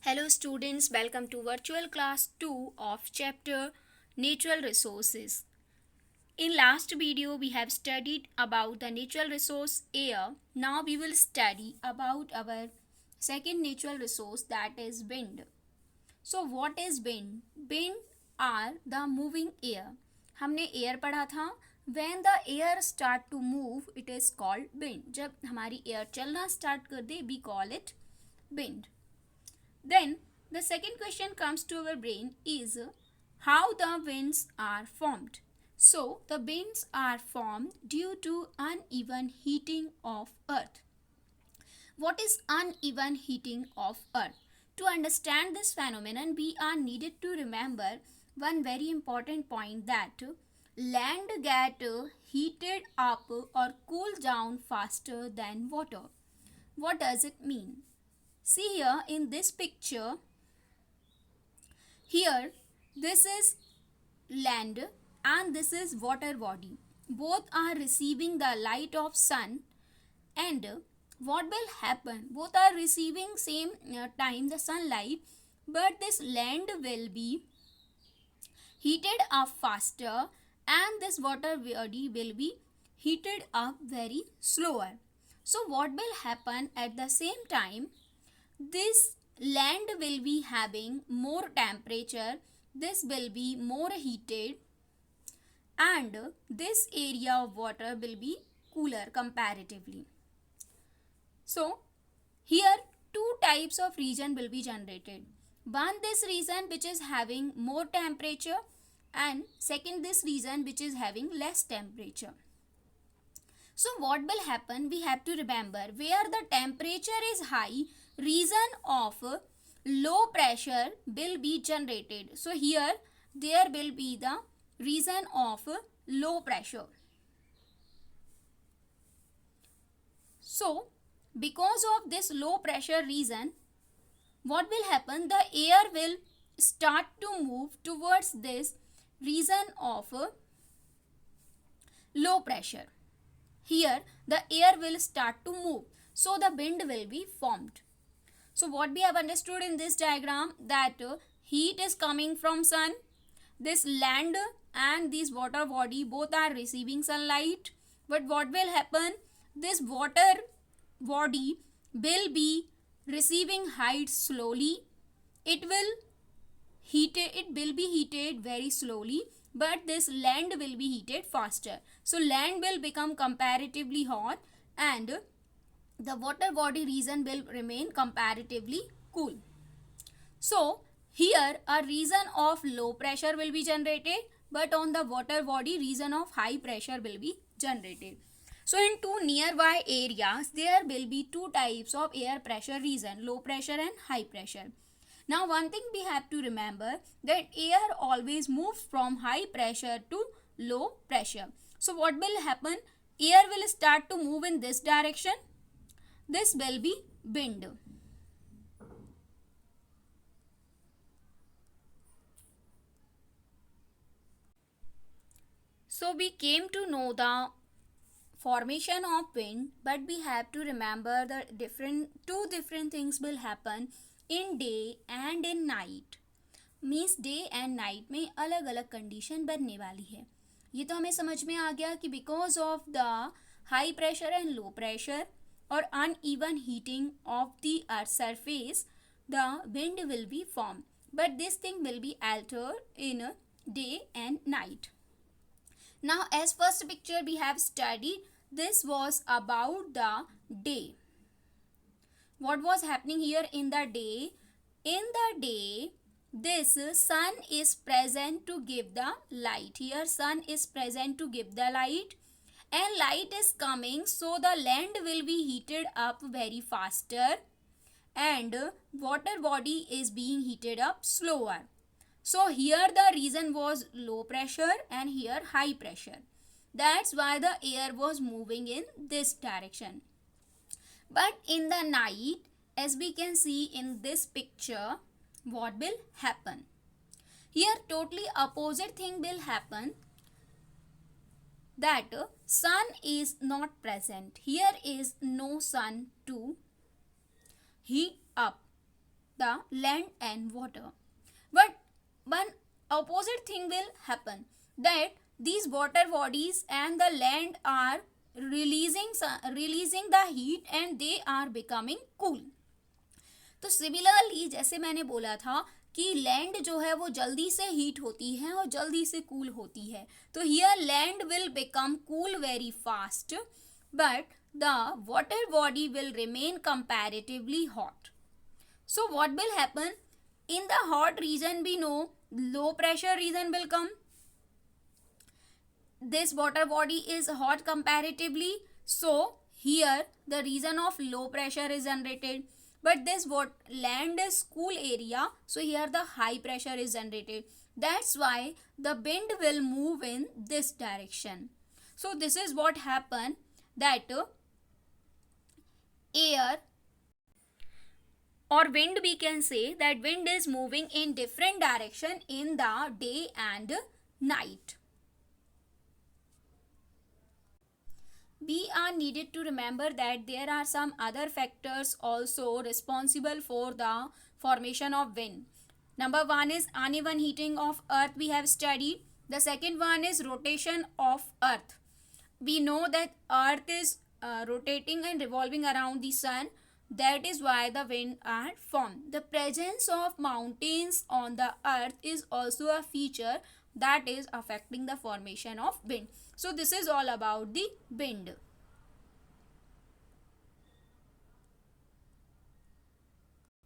Hello students, welcome to virtual class 2 of chapter Natural Resources. In last video we have studied about the natural resource air. Now we will study about our second natural resource, that is wind. So what is wind? Wind are the moving air. हमने air पढ़ा था. When the air start to move, it is called wind. जब हमारी air चलना start कर दे, we call it wind. Then the second question comes to our brain is how the winds are formed. So the winds are formed due to uneven heating of earth. What is uneven heating of earth? To understand this phenomenon, we are needed to remember one very important point, that land get heated up or cooled down faster than water. What does it mean? See here in this picture, here this is land and this is water body. Both are receiving the light of sun, and what will happen? Both are receiving same time the sunlight, but this land will be heated up faster and this water body will be heated up very slower. So what will happen at the same time? This land will be having more temperature, this will be more heated, and this area of water will be cooler comparatively. So here two types of region will be generated. One, this region which is having more temperature, and second, this region which is having less temperature. So what will happen? We have to remember, where the temperature is high, region of low pressure will be generated. So here there will be the region of low pressure. So because of this low pressure region, what will happen? The air will start to move towards this region of low pressure. Here the air will start to move, so the wind will be formed. So what we have understood in this diagram, that heat is coming from sun, this land and this water body both are receiving sunlight, but what will happen? This water body will be receiving height slowly. It will be heated very slowly, but this land will be heated faster. So land will become comparatively hot and the water body region will remain comparatively cool. So here a region of low pressure will be generated, but on the water body region of high pressure will be generated. So in two nearby areas there will be two types of air pressure region, low pressure and high pressure. Now one thing we have to remember, that air always moves from high pressure to low pressure. So what will happen? Air will start to move in this direction. This will be wind. So we came to know the formation of wind, but we have to remember the two different things will happen in day and in night. Means day and night में अलग अलग condition बनने वाली है. ये तो हमें समझ में आ गया कि because of the high pressure and low pressure और uneven heating of the earth surface, the wind will be form, but this thing will be altered in day and night. Now as first picture we have studied, this was about the day. What was happening here in the day? In the day, this sun is present to give the light. Here sun is present to give the light, and light is coming, so the land will be heated up very faster and water body is being heated up slower. So here the region was low pressure and here high pressure. That's why the air was moving in this direction. But in the night, as we can see in this picture, what will happen? Here totally opposite thing will happen, that sun is not present. Here is no sun to heat up. the land and water. But one opposite thing will happen, that these water bodies and the land are releasing the heat and they are becoming cool. तो similarly जैसे मैंने बोला था कि land जो है वो जल्दी से हीट होती है और जल्दी से कूल होती है, तो here land will become cool very fast, but the water body will remain comparatively hot. So what will happen? In the hot region we know low pressure region will come. This water body is hot comparatively, so here the region of low pressure is generated. But this land is cool area, so here the high pressure is generated. That's why the wind will move in this direction. So this is what happened, that air or wind, we can say that wind is moving in different direction in the day and night. We are needed to remember that there are some other factors also responsible for the formation of wind. Number one is uneven heating of earth, we have studied. The second one is rotation of earth. We know that earth is rotating and revolving around the sun. That is why the wind are formed. The presence of mountains on the earth is also a feature that is affecting the formation of wind. So this is all about the wind.